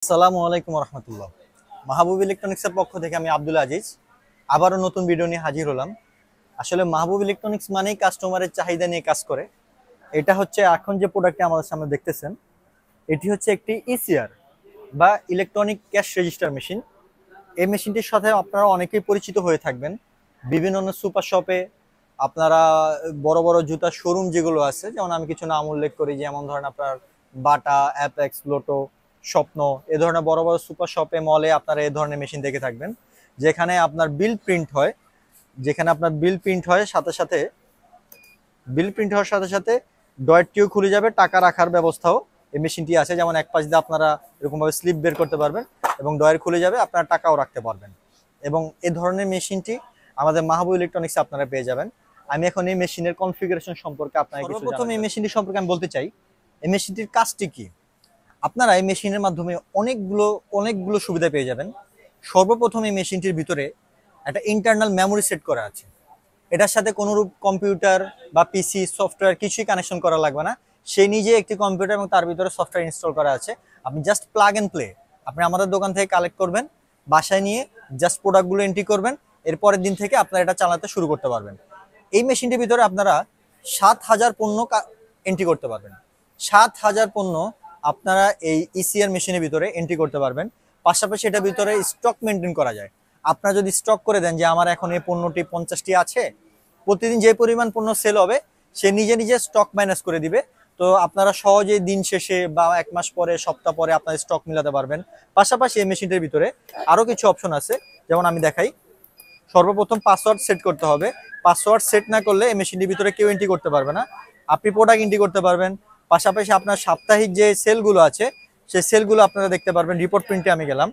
আসসালামু আলাইকুম রহমতুল্লাহ। মাহবুব ইলেকট্রনিক্সের পক্ষ থেকে আমি আব্দুল আজিজ আবারও নতুন ভিডিও নিয়ে হাজির হলাম। আসলে মাহবুব ইলেকট্রনিক্স মানেই কাস্টমারের চাহিদা নিয়ে কাজ করে। এটা হচ্ছে এখন যে প্রোডাক্টটি আমাদের সামনে দেখতেছেন, এটি হচ্ছে একটি ইসিআর বা ইলেকট্রনিক ক্যাশ রেজিস্টার মেশিন। এই মেশিনটির সাথে আপনারা অনেকেই পরিচিত হয়ে থাকবেন। বিভিন্ন সুপার শপে আপনারা বড় বড় জুতার শোরুম যেগুলো আছে, যেমন আমি কিছু নাম উল্লেখ করি, যেমন ধরেন আপনার বাটা, অ্যাপেক্স, লোটো, স্বপ্ন, এ ধরনের বড় বড় সুপার শপে, মলে আপনারা এই ধরনের মেশিন দেখে থাকবেন, যেখানে আপনার বিল প্রিন্ট হয়। যেখানে আপনার বিল প্রিন্ট হয় সাথে সাথে বিল প্রিন্ট হওয়ার সাথে সাথে ডয়েরটিও খুলে যাবে, টাকা রাখার ব্যবস্থাও এই মেশিনটি আছে। যেমন এক পাশ দিয়ে আপনারা এরকমভাবে স্লিপ বের করতে পারবেন এবং ডয়ের খুলে যাবে, আপনারা টাকাও রাখতে পারবেন। এবং এ ধরনের মেশিনটি আমাদের মাহবুব ইলেকট্রনিক্সে আপনারা পেয়ে যাবেন। আমি এখন এই মেশিনের কনফিগারেশন সম্পর্কে আপনাকে সর্বপ্রথম এই মেশিনটি সম্পর্কে আমি বলতে চাই, এই মেশিনটির কাজটি কি। আপনারা এই মেশিনের মাধ্যমে অনেকগুলো অনেকগুলো সুবিধা পেয়ে যাবেন। সর্বপ্রথম এই মেশিনটির ভিতরে একটা ইন্টারনাল মেমোরি সেট করা আছে। এটার সাথে কোনোরূপ কম্পিউটার বা পিসি সফটওয়্যার কিছুই কানেকশন করা লাগবে না। সে নিজে একটি কম্পিউটার এবং তার ভিতরে সফটওয়্যার ইনস্টল করা আছে। আপনি জাস্ট প্লাগ অ্যান্ড প্লে, আপনি আমাদের দোকান থেকে কালেক্ট করবেন, বাসায় নিয়ে জাস্ট প্রোডাক্টগুলো এন্ট্রি করবেন, এরপরের দিন থেকে আপনারা এটা চালাতে শুরু করতে পারবেন। এই মেশিনটির ভিতরে আপনারা 7,000 পণ্য এন্ট্রি করতে পারবেন। 7,000 পণ্য আপনারা এই ইসিআর মেশিনের ভিতরে এন্ট্রি করতে পারবেন। পাশাপাশি এটার ভিতরে স্টক মেনটেন করা যায়। আপনারা যদি স্টক করে দেন যে আমার এখন এই পণ্যটি 50টি আছে, প্রতিদিন যে পরিমাণ পণ্য সেল হবে সে নিজে নিজে স্টক ম্যানেজ করে দিবে। তো আপনারা সহজেই দিন শেষে বা এক মাস পরে, সপ্তাহ পরে আপনার স্টক মিলাতে পারবেন। পাশাপাশি এই মেশিনটির ভিতরে আরো কিছু অপশন আছে, যেমন আমি দেখাই। সর্বপ্রথম পাসওয়ার্ড সেট করতে হবে। পাসওয়ার্ড সেট না করলে এই মেশিনটির ভিতরে কেউ এন্ট্রি করতে পারবে না। আপনি প্রোডাক্ট এন্ট্রি করতে পারবেন। পাশাপাশি আপনার সাপ্তাহিক যে সেলগুলো আছে সেই সেলগুলো আপনারা দেখতে পারবেন। রিপোর্ট প্রিন্টে আমি গেলাম,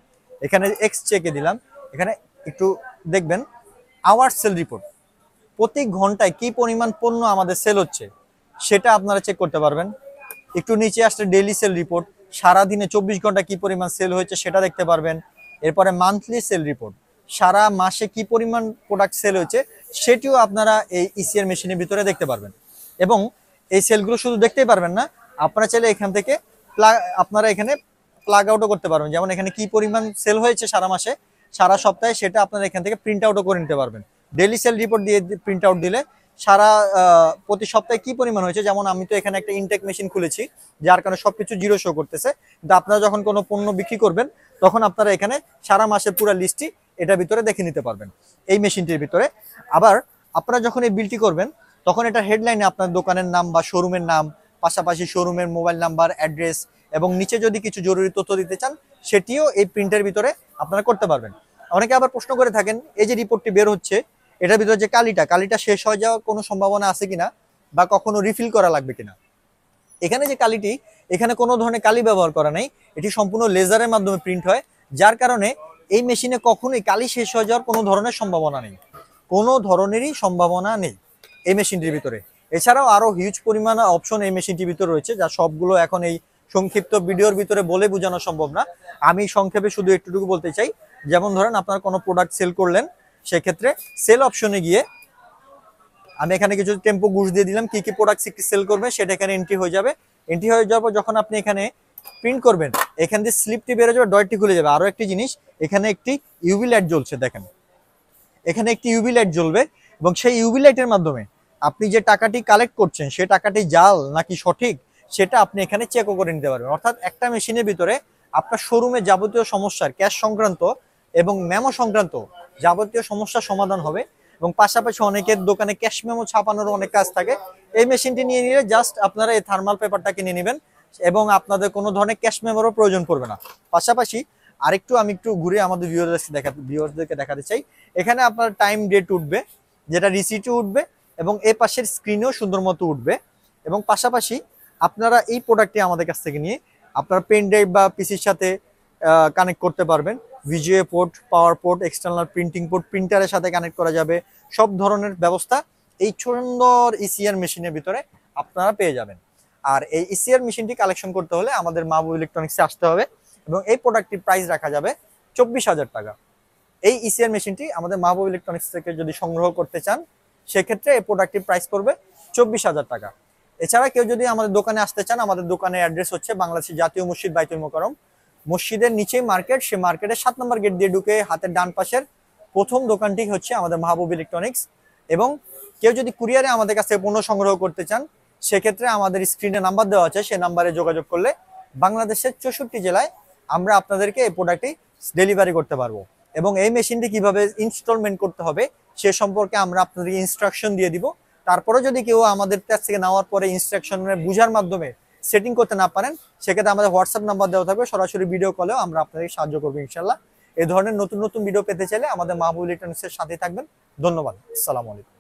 এখানে এক্স চেকে দিলাম, এখানে একটু দেখবেন আওয়ার সেল রিপোর্ট, প্রতি ঘন্টায় কি পরিমাণ পণ্য আমাদের সেল হচ্ছে সেটা আপনারা চেক করতে পারবেন। একটু নিচে আসলে ডেইলি সেল রিপোর্ট, সারাদিনে 24 ঘন্টা কি পরিমাণ সেল হয়েছে সেটা দেখতে পারবেন। এরপরে মান্থলি সেল রিপোর্ট, সারা মাসে কি পরিমাণ প্রোডাক্ট সেল হয়েছে সেটিও আপনারা এই ইসিআর মেশিনের ভিতরে দেখতে পারবেন। এবং এই সেলগুলো শুধু দেখতেই পারবেন না, আপনারা চাইলে এখান থেকে আপনারা এখানে প্লাগ আউটও করতে পারবেন। যেমন এখানে কি পরিমাণ সেল হয়েছে সারা মাসে, সারা সপ্তাহে, সেটা আপনারা এখান থেকে প্রিন্ট আউটও করে নিতে পারবেন। ডেইলি সেল রিপোর্ট দিয়ে প্রিন্ট আউট দিলে সারা প্রতি সপ্তাহে কি পরিমাণ হয়েছে, যেমন আমি তো এখানে একটা ইনটেক মেশিন খুলেছি, যার কারণে সবকিছু জিরো শো করতেছে। কিন্তু আপনারা যখন কোনো পণ্য বিক্রি করবেন তখন আপনারা এখানে সারা মাসের পুরো লিস্টটি এটার ভিতরে দেখে নিতে পারবেন এই মেশিনটির ভিতরে। আবার আপনারা যখন এই বিলটি করবেন তখন এটা হেডলাইনে আপনার দোকানের নাম বা শোরুমের নাম, পাশাপাশি শোরুমের মোবাইল নাম্বার, অ্যাড্রেস এবং নিচে যদি কিছু জরুরি তথ্য দিতে চান সেটিও এই প্রিন্টের ভিতরে আপনারা করতে পারবেন। অনেকে আবার প্রশ্ন করে থাকেন, এই যে রিপোর্টটি বের হচ্ছে এটার ভিতরে যে কালিটা শেষ হয়ে যাওয়ার কোনো সম্ভাবনা আছে কিনা বা কখনো রিফিল করা লাগবে কিনা। এখানে যে কালিটি, এখানে কোনো ধরনের কালি ব্যবহার করা নেই, এটি সম্পূর্ণ লেজারের মাধ্যমে প্রিন্ট হয়, যার কারণে এই মেশিনে কখনোই কালি শেষ হয়ে যাওয়ার কোনো ধরনের সম্ভাবনা নেই, কোনো ধরনেরই সম্ভাবনা নেই এই মেশিনটির ভিতরে। এছাড়াও আরো হিউজ পরিমাণ অপশন এই মেশিনটির ভিতরে রয়েছে, যা সবগুলো এখন এই সংক্ষিপ্ত ভিডিওর ভিতরে বলে বোঝানো সম্ভব না। আমি সংক্ষেপে শুধু একটুটুকু বলতে চাই। যেমন ধরেন আপনার কোনো প্রোডাক্ট সেল করলেন, সেক্ষেত্রে সেল অপশনে গিয়ে আমি এখানে কিছু টেম্পো গুডস দিয়ে দিলাম, কি কি প্রোডাক্ট সেল করবে সেটা এখানে এন্ট্রি হয়ে যাবে। এন্ট্রি হয়ে যাওয়ার পর যখন আপনি এখানে প্রিন্ট করবেন, এখান দিয়ে স্লিপটি বেরো যাবে, ডয়েরটি খুলে যাবে। আরো একটি জিনিস, এখানে একটি ইউভি লাইট জ্বলছে, দেখেন এখানে একটি ইউভি লাইট জ্বলবে এবং সেই ইউভি লাইটের মাধ্যমে আপনি যে টাকাটি কালেক্ট করছেন সে টাকাটি জাল নাকি সঠিক সেটা আপনি এখানে চেকও করে নিতে পারবেন। অর্থাৎ একটা মেশিনের ভিতরে আপনার শোরুমে যাবতীয় সমস্যার ক্যাশ সংক্রান্ত এবং মেমো সংক্রান্ত যাবতীয় সমস্যার সমাধান হবে। এবং পাশাপাশি অনেকের দোকানে ক্যাশ মেমো ছাপানোর অনেক কাজ থাকে, এই মেশিনটি নিয়ে নিলে জাস্ট আপনারা এই থার্মাল পেপারটাকে নিয়ে নেবেন এবং আপনাদের কোনো ধরনের ক্যাশ মেমোরও প্রয়োজন পড়বে না। পাশাপাশি আমি একটু ঘুরে আমাদের ভিউয়ারদেরকে দেখাতে চাই। এখানে আপনার টাইম ডেট উঠবে, যেটা রিসিটও উঠবে এবং এ পাশের স্ক্রিনেও সুন্দর মতো উঠবে। এবং পাশাপাশি আপনারা এই প্রোডাক্টটি আমাদের কাছ থেকে নিয়ে আপনার পেন ড্রাইভ বা পিসির সাথে কানেক্ট করতে পারবেন। VGA port, power port, external printing port, প্রিন্টারের সাথে কানেক্ট করা যাবে। সব ধরনের ব্যবস্থা এই সুন্দর ইসিআর মেশিনের ভিতরে আপনারা পেয়ে যাবেন। আর এই ইসিআর মেশিনটি কালেকশন করতে হলে আমাদের মাহবুব ইলেকট্রনিক্সে আসতে হবে এবং এই প্রোডাক্টটির প্রাইস রাখা যাবে 24,000 টাকা। এই ইসিআর মেশিনটি আমাদের মাহবুব ইলেকট্রনিক্স থেকে যদি সংগ্রহ করতে চান সেক্ষেত্রে এই প্রোডাক্টটির প্রাইস পড়বে 24,000 টাকা। এছাড়া কেউ যদি আমাদের দোকানে আসতে চান, আমাদের দোকানের অ্যাড্রেস হচ্ছে বাংলাদেশের জাতীয় মসজিদ বাইতুল মোকাররম, মসজিদের নিচেই মার্কেট, সে মার্কেটের 7 নম্বর গেট দিয়ে ঢুকে হাতের ডান পাশের প্রথম দোকানটি হচ্ছে আমাদের মাহবুব ইলেকট্রনিক্স। এবং কেউ যদি কুরিয়ারে আমাদের কাছে পণ্য সংগ্রহ করতে চান, সেক্ষেত্রে আমাদের স্ক্রিনে নাম্বার দেওয়া আছে, সেই নাম্বারে যোগাযোগ করলে বাংলাদেশের 64 জেলায় আমরা আপনাদেরকে এই প্রোডাক্টটি ডেলিভারি করতে পারবো। এবং এই মেশিনটি কিভাবে ইনস্টলমেন্ট করতে হবে সে সম্পর্কে আমরা আপনাদেরকে ইনস্ট্রাকশন দিয়ে দিব। তারপরে যদি কেউ আমাদের কাছ থেকে নেওয়ার পরে ইনস্ট্রাকশনের বুঝার মাধ্যমে সেটিং করতে না পারেন, সেক্ষেত্রে আমাদের হোয়াটসঅ্যাপ নাম্বার দেওয়া থাকবে, সরাসরি ভিডিও কলেও আমরা আপনাদেরকে সাহায্য করবো ইনশাল্লাহ। এই ধরনের নতুন নতুন ভিডিও পেতে চাইলে আমাদের মাহবুব ইলেকট্রনিক্সের সাথে থাকবেন। ধন্যবাদ। আসসালামু আলাইকুম।